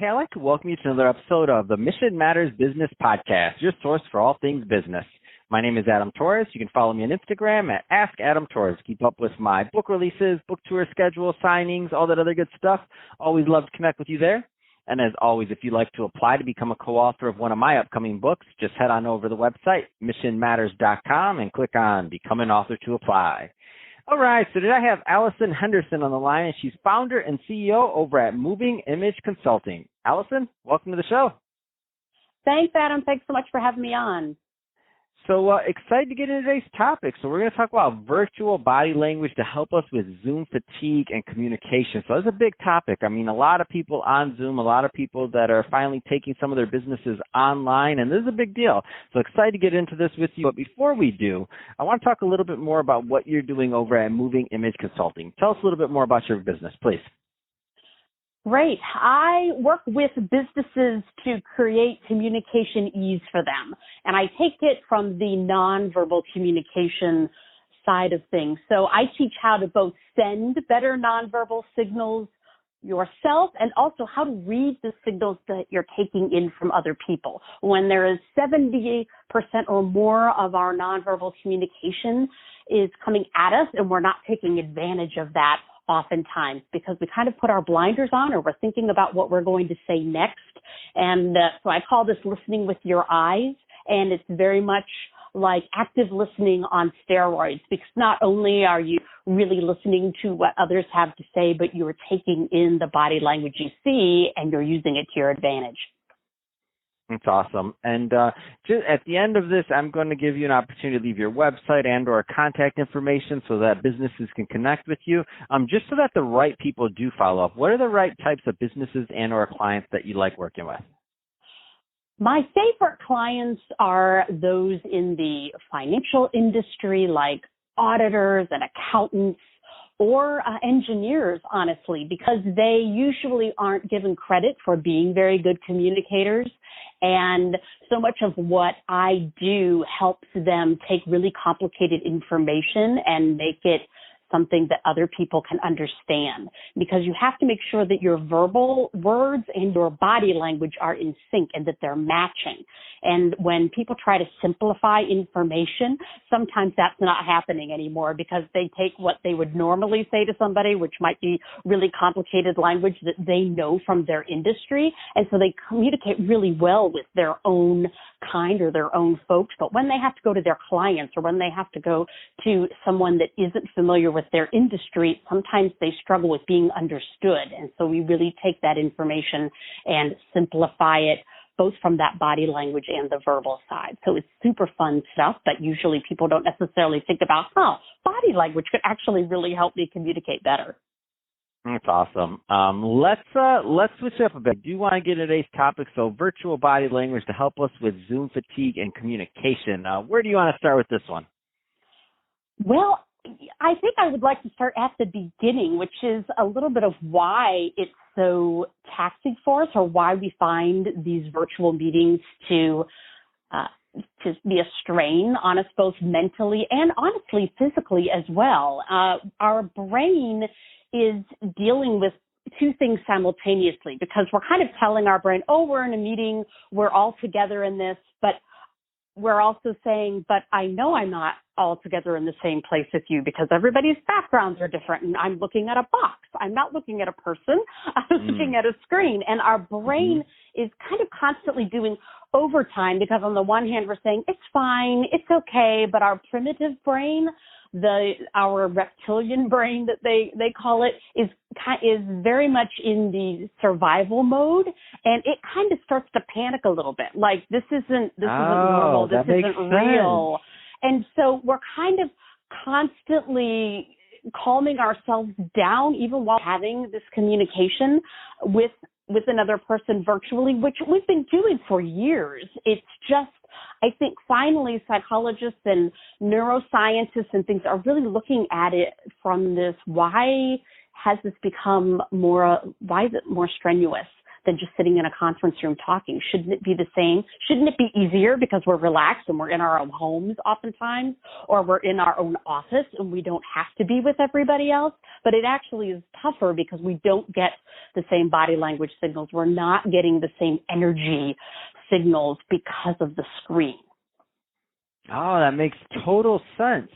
Hey, I'd like to welcome you to another episode of the Mission Matters Business Podcast, your source for all things business. My name is Adam Torres. You can follow me on Instagram at @AskAdamTorres. Keep up with my book releases, book tour schedule, signings, all that other good stuff. Always love to connect with you there. And as always, if you'd like to apply to become a co-author of one of my upcoming books, just head on over to the website, missionmatters.com, and click on Become an Author to apply. All right, so today I have Alison Henderson on the line, and she's founder and CEO over at Moving Image Consulting. Alison, welcome to the show. Thanks, Adam. Thanks so much for having me on. So excited to get into today's topic. So we're going to talk about virtual body language to help us with Zoom fatigue and communication. So that's a big topic. I mean, a lot of people on Zoom, a lot of people that are finally taking some of their businesses online, and this is a big deal. So excited to get into this with you. But before we do, I want to talk a little bit more about what you're doing over at Moving Image Consulting. Tell us a little bit more about your business, please. Great. I work with businesses to create communication ease for them. And I take it from the nonverbal communication side of things. So I teach how to both send better nonverbal signals yourself and also how to read the signals that you're taking in from other people. When there is 70% or more of our nonverbal communication is coming at us and we're not taking advantage of that oftentimes because we kind of put our blinders on or we're thinking about what we're going to say next. And so I call this listening with your eyes, and it's very much like active listening on steroids, because not only are you really listening to what others have to say, but you're taking in the body language you see and you're using it to your advantage. That's awesome. And just at the end of this, I'm going to give you an opportunity to leave your website and or contact information so that businesses can connect with you, just so that the right people do follow up. What are the right types of businesses and or clients that you like working with? My favorite clients are those in the financial industry, like auditors and accountants, or engineers, honestly, because they usually aren't given credit for being very good communicators. And so much of what I do helps them take really complicated information and make it something that other people can understand, because you have to make sure that your verbal words and your body language are in sync and that they're matching. And when people try to simplify information, sometimes that's not happening anymore because they take what they would normally say to somebody, which might be really complicated language that they know from their industry. And so they communicate really well with their own kind or their own folks. But when they have to go to their clients or when they have to go to someone that isn't familiar with their industry, sometimes they struggle with being understood. And so we really take that information and simplify it both from that body language and the verbal side. So it's super fun stuff, but usually people don't necessarily think about, body language could actually really help me communicate better. That's awesome. Let's switch up a bit. I do want to get into today's topic, so virtual body language to help us with Zoom fatigue and communication. Where do you want to start with this one? Well, I think I would like to start at the beginning, which is a little bit of why it's so taxing for us, or why we find these virtual meetings to be a strain on us both mentally and honestly physically as well. Our brain is dealing with two things simultaneously, because we're kind of telling our brain, we're in a meeting, we're all together in this, but we're also saying, but I know I'm not all together in the same place with you because everybody's backgrounds are different and I'm looking at a box. I'm not looking at a person. I'm looking at a screen. And our brain is kind of constantly doing overtime because on the one hand, we're saying, it's fine, it's okay. But our primitive brain, our reptilian brain that they call it, is very much in the survival mode, and it kind of starts to panic a little bit. Like this isn't normal. This isn't real. And so we're kind of constantly calming ourselves down, even while having this communication with another person virtually, which we've been doing for years. It's just, I think finally psychologists and neuroscientists and things are really looking at it from this, why is it more strenuous than just sitting in a conference room talking? Shouldn't it be the same? Shouldn't it be easier because we're relaxed and we're in our own homes oftentimes, or we're in our own office and we don't have to be with everybody else? But it actually is tougher because we don't get the same body language signals. We're not getting the same energy signals because of the screen. Oh, that makes total sense.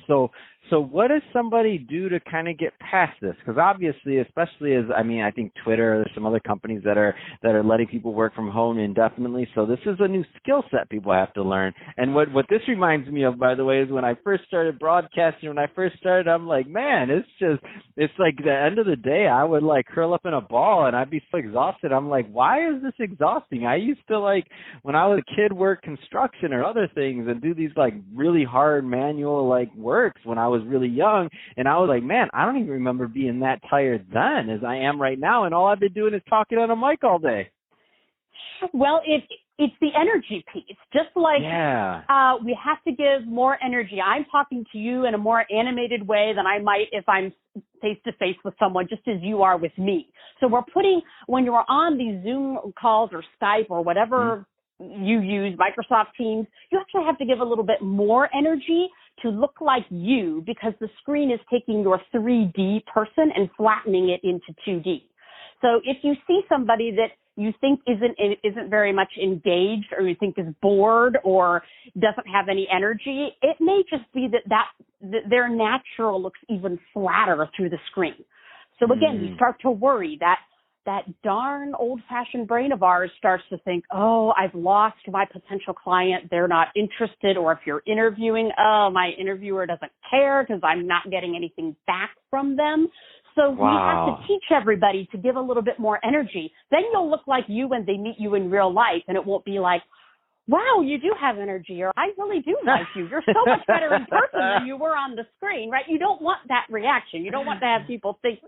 So what does somebody do to kind of get past this? Because obviously, especially I think Twitter, there's some other companies that are letting people work from home indefinitely. So this is a new skill set people have to learn. And what this reminds me of, by the way, is when I first started broadcasting, I'm like, man, it's like the end of the day, I would like curl up in a ball and I'd be so exhausted. I'm like, why is this exhausting? I used to, like, when I was a kid, work construction or other things and do these like really hard manual like works when I was really young, and I was like, man, I don't even remember being that tired then as I am right now, and all I've been doing is talking on a mic all day. Well, it's the energy piece. Just like we have to give more energy. I'm talking to you in a more animated way than I might if I'm face-to-face with someone, just as you are with me. So when you're on these Zoom calls or Skype or whatever you use, Microsoft Teams, you actually have to give a little bit more energy to look like you, because the screen is taking your 3D person and flattening it into 2D. So if you see somebody that you think isn't very much engaged, or you think is bored or doesn't have any energy, it may just be that their natural looks even flatter through the screen. So again, you start to worry that darn old-fashioned brain of ours starts to think, oh, I've lost my potential client. They're not interested. Or if you're interviewing, oh, my interviewer doesn't care because I'm not getting anything back from them. So we have to teach everybody to give a little bit more energy. Then you'll look like you when they meet you in real life, and it won't be like, wow, you do have energy, or I really do like you. You're so much better in person than you were on the screen, right? You don't want that reaction. You don't want to have people think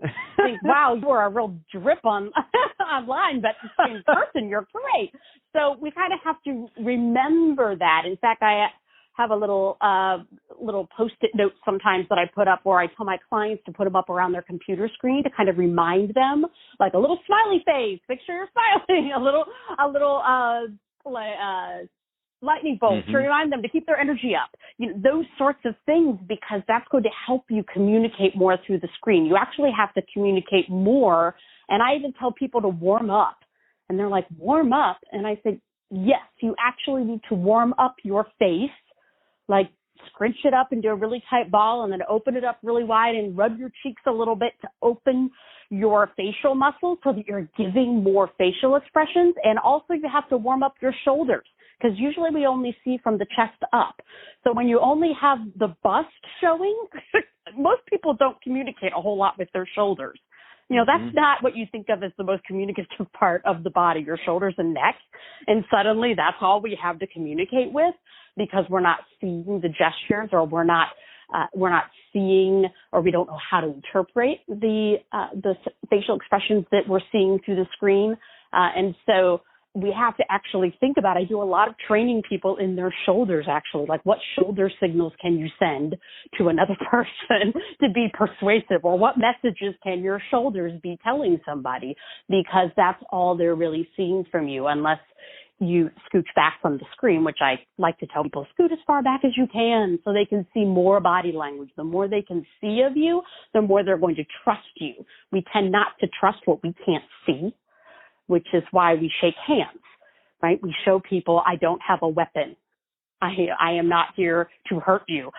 wow, you are a real drip online, but in person, you're great. So we kind of have to remember that. In fact, I have a little Post-it note sometimes that I put up where I tell my clients to put them up around their computer screen to kind of remind them, like a little smiley face, make sure you're smiling, a little lightning bolts to remind them to keep their energy up, those sorts of things, because that's going to help you communicate more through the screen. You actually have to communicate more. And I even tell people to warm up, and they're like, warm up? And I say, yes, you actually need to warm up your face, like scrunch it up into a really tight ball and then open it up really wide and rub your cheeks a little bit to open your facial muscles so that you're giving more facial expressions. And also you have to warm up your shoulders, because usually we only see from the chest up. So when you only have the bust showing, most people don't communicate a whole lot with their shoulders. That's not what you think of as the most communicative part of the body, your shoulders and neck. And suddenly that's all we have to communicate with, because we're not seeing the gestures, or we're not seeing, or we don't know how to interpret the facial expressions that we're seeing through the screen. And so we have to actually think about, I do a lot of training people in their shoulders, actually, like what shoulder signals can you send to another person to be persuasive, or what messages can your shoulders be telling somebody, because that's all they're really seeing from you, unless you scooch back from the screen, which I like to tell people, scoot as far back as you can so they can see more body language. The more they can see of you, the more they're going to trust you. We tend not to trust what we can't see, which is why we shake hands, right? We show people, I don't have a weapon. I am not here to hurt you.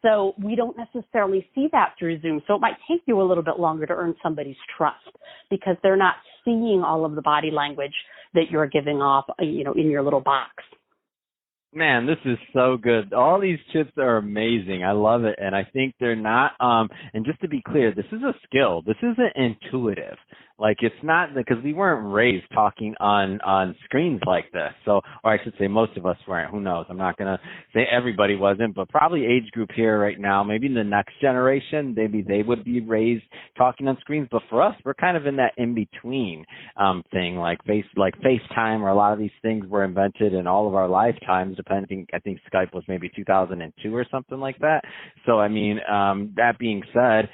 So we don't necessarily see that through Zoom. So it might take you a little bit longer to earn somebody's trust, because they're not seeing all of the body language that you're giving off, in your little box. Man, this is so good. All these tips are amazing. I love it. And I think they're not, and just to be clear, this is a skill. This isn't intuitive. Like, it's not, because we weren't raised talking on screens like this. So, or I should say most of us weren't. Who knows? I'm not going to say everybody wasn't, but probably age group here right now, maybe in the next generation, maybe they would be raised talking on screens. But for us, we're kind of in that in-between thing, like FaceTime, or a lot of these things were invented in all of our lifetimes, depending. I think Skype was maybe 2002 or something like that. So, I mean, that being said,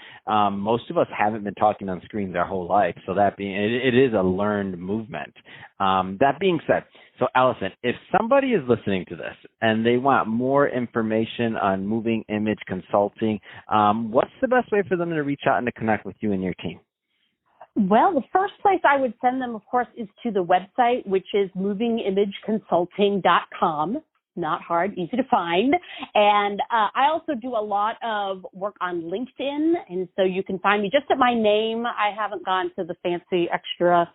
most of us haven't been talking on screens our whole life. So that being, it is a learned movement. That being said, so Alison, if somebody is listening to this and they want more information on moving image consulting, what's the best way for them to reach out and to connect with you and your team? Well, the first place I would send them, of course, is to the website, which is movingimageconsulting.com. Not hard, easy to find. And I also do a lot of work on LinkedIn, and so you can find me just at my name. I haven't gone to the fancy extra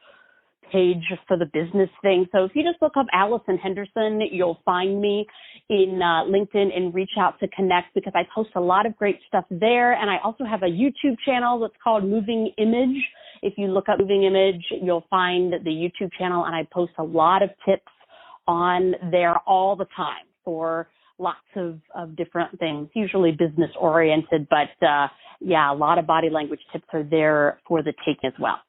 page for the business thing. So if you just look up Alison Henderson, you'll find me in LinkedIn and reach out to connect, because I post a lot of great stuff there. And I also have a YouTube channel that's called Moving Image. If you look up Moving Image, you'll find the YouTube channel, and I post a lot of tips on there all the time for lots of different things, usually business oriented, but a lot of body language tips are there for the taking as well.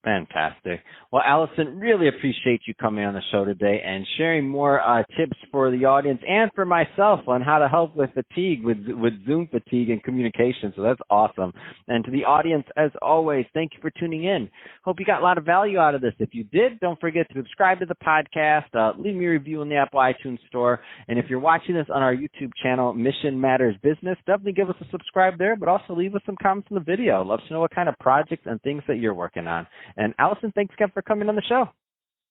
Fantastic. Well, Alison, really appreciate you coming on the show today and sharing more tips for the audience and for myself on how to help with fatigue, with Zoom fatigue and communication. So that's awesome. And to the audience, as always, thank you for tuning in. Hope you got a lot of value out of this. If you did, don't forget to subscribe to the podcast, leave me a review in the Apple iTunes store. And if you're watching this on our YouTube channel, Mission Matters Business, definitely give us a subscribe there, but also leave us some comments in the video. Love to know what kind of projects and things that you're working on. And Alison, thanks again for coming on the show.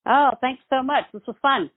Oh, thanks so much. This was fun.